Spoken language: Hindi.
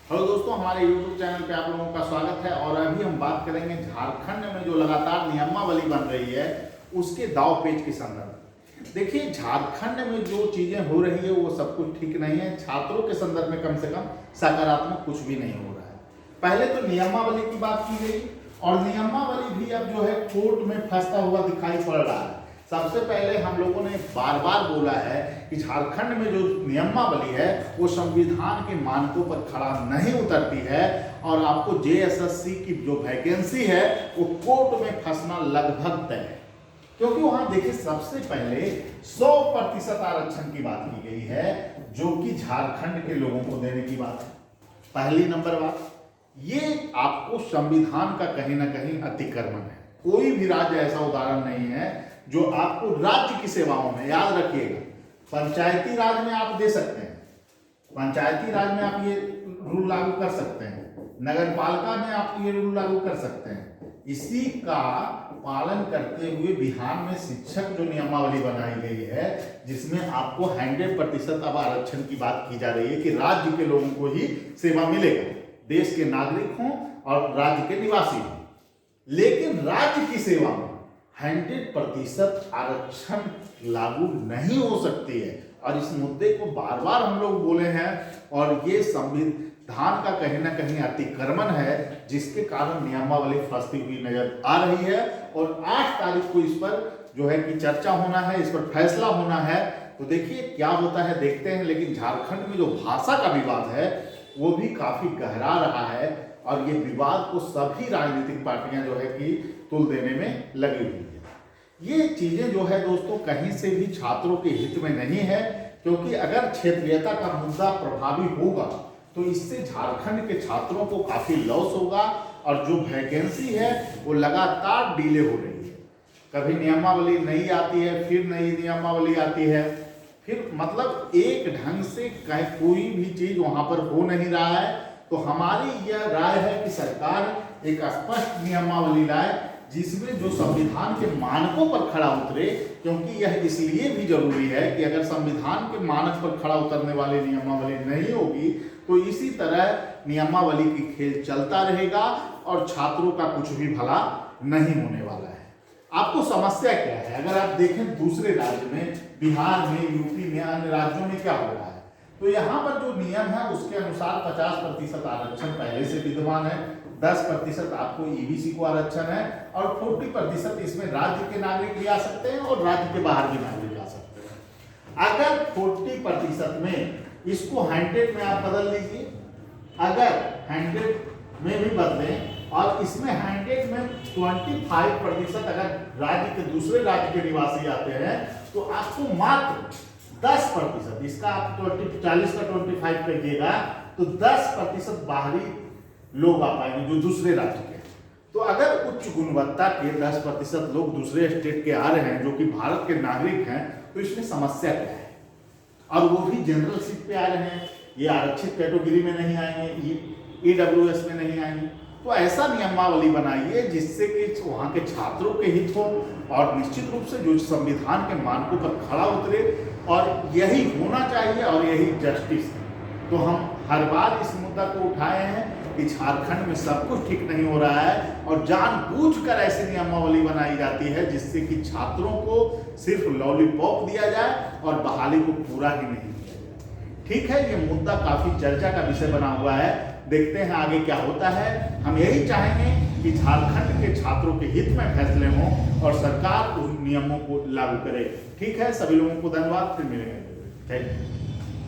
हेलो दोस्तों, हमारे YouTube चैनल पे आप लोगों का स्वागत है। और अभी हम बात करेंगे झारखंड में जो लगातार नियमावली बन रही है उसके दाव पेच के संदर्भ में। देखिए, झारखंड में जो चीजें हो रही है वो सब कुछ ठीक नहीं है। छात्रों के संदर्भ में कम से कम सकारात्मक कुछ भी नहीं हो रहा है। पहले तो नियमावली की बात की गई और नियमावली भी अब जो है कोर्ट में फंसता हुआ दिखाई पड़ रहा है। सबसे पहले हम लोगों ने बार बार बोला है कि झारखंड में जो नियमावली है वो संविधान के मानकों पर खड़ा नहीं उतरती है और आपको जेएसएससी की जो वैकेंसी है वो कोर्ट में फंसना लगभग तय है। क्योंकि वहां देखिए, सबसे पहले 100% आरक्षण की बात की गई है जो कि झारखंड के लोगों को देने की बात है। पहली नंबर बात, ये आपको संविधान का कहीं ना कहीं अतिक्रमण है। कोई भी राज्य ऐसा उदाहरण नहीं है जो आपको राज्य की सेवाओं में, याद रखिएगा, पंचायती राज में आप दे सकते हैं, पंचायती राज में आप ये रूल लागू कर सकते हैं, नगर पालिका में आप ये रूल लागू कर सकते हैं। इसी का पालन करते हुए बिहार में शिक्षक जो नियमावली बनाई गई है जिसमें आपको 100% अब आरक्षण की बात की जा रही है कि राज्य के लोगों को ही सेवा मिलेगा, देश के नागरिक हों और राज्य के निवासी हों। लेकिन राज्य की सेवा में 100% आरक्षण लागू नहीं हो सकती है और इस मुद्दे को बार बार हम लोग बोले हैं और ये संविधान का कहीं ना कहीं अतिक्रमण है जिसके कारण नियमावली फंसती हुई नजर आ रही है। और 8 तारीख को इस पर जो है कि चर्चा होना है, इस पर फैसला होना है। तो देखिए क्या होता है, देखते हैं। लेकिन झारखंड में जो भाषा का विवाद है वो भी काफी गहरा रहा है और ये विवाद को सभी राजनीतिक पार्टियां जो है कि तुल देने में लगी हुई है। ये चीजें जो है दोस्तों कहीं से भी छात्रों के हित में नहीं है, क्योंकि अगर क्षेत्रीयता का मुद्दा प्रभावी होगा तो इससे झारखंड के छात्रों को काफी लॉस होगा और जो वैकेंसी है वो लगातार डिले हो रही है। कभी नियमावली नहीं आती है, फिर नई नियमावली आती है, फिर मतलब एक ढंग से कोई भी चीज वहां पर हो नहीं रहा है। तो हमारी यह राय है कि सरकार एक स्पष्ट नियमावली लाए जिसमें जो संविधान के मानकों पर खड़ा उतरे, क्योंकि यह इसलिए भी जरूरी है कि अगर संविधान के मानक पर खड़ा उतरने वाली नियमावली नहीं होगी तो इसी तरह नियमावली की खेल चलता रहेगा और छात्रों का कुछ भी भला नहीं होने वाला है। आपको समस्या क्या है? अगर आप देखें दूसरे राज्य में, बिहार में, यूपी में, अन्य राज्यों में क्या हो रहा है, तो यहाँ पर जो नियम है उसके अनुसार 50% आरक्षण पहले से विद्यमान है, 10% आपको ईबीसी को आरक्षण है और 40% इसमें राज्य के नागरिक भी आ सकते हैं और राज्य के बाहर के नागरिक आ सकते हैं। अगर 40% में इसको 100 में आप बदल लीजिए, अगर 100 में भी बदलें और इसमें 100 में 25% अगर राज्य के दूसरे राज्य के निवासी आते हैं तो आपको मात्र 10%, इसका आप 40 का 25 करिएगा तो 10% बाहरी लोग आ पाएंगे जो दूसरे राज्य के। तो अगर उच्च गुणवत्ता के 10% लोग दूसरे स्टेट के आ रहे हैं जो कि भारत के नागरिक हैं, तो इसमें समस्या क्या है? और वो भी जनरल सीट पे आ रहे हैं, ये आरक्षित कैटेगरी में नहीं आएंगे, ये ईडब्ल्यूएस में नहीं आएंगे। तो ऐसा नियमावली बनाइए जिससे कि वहाँ के छात्रों के हित हो और निश्चित रूप से जो संविधान के मानकों पर खड़ा उतरे, और यही होना चाहिए और यही जस्टिस है। तो हम हर बार इस मुद्दा को उठाए हैं कि झारखंड में सब कुछ ठीक नहीं हो रहा है और जानबूझकर ऐसी नियमावली बनाई जाती है जिससे कि छात्रों को सिर्फ लॉलीपॉप दिया जाए और बहाली को पूरा ही नहीं किया जाए। ठीक है, ये मुद्दा काफी चर्चा का विषय बना हुआ है, देखते हैं आगे क्या होता है। हम यही चाहेंगे कि झारखंड के छात्रों के हित में फैसले हों और सरकार उन नियमों को लागू करे। ठीक है, सभी लोगों को धन्यवाद, फिर मिलेंगे। Thank you.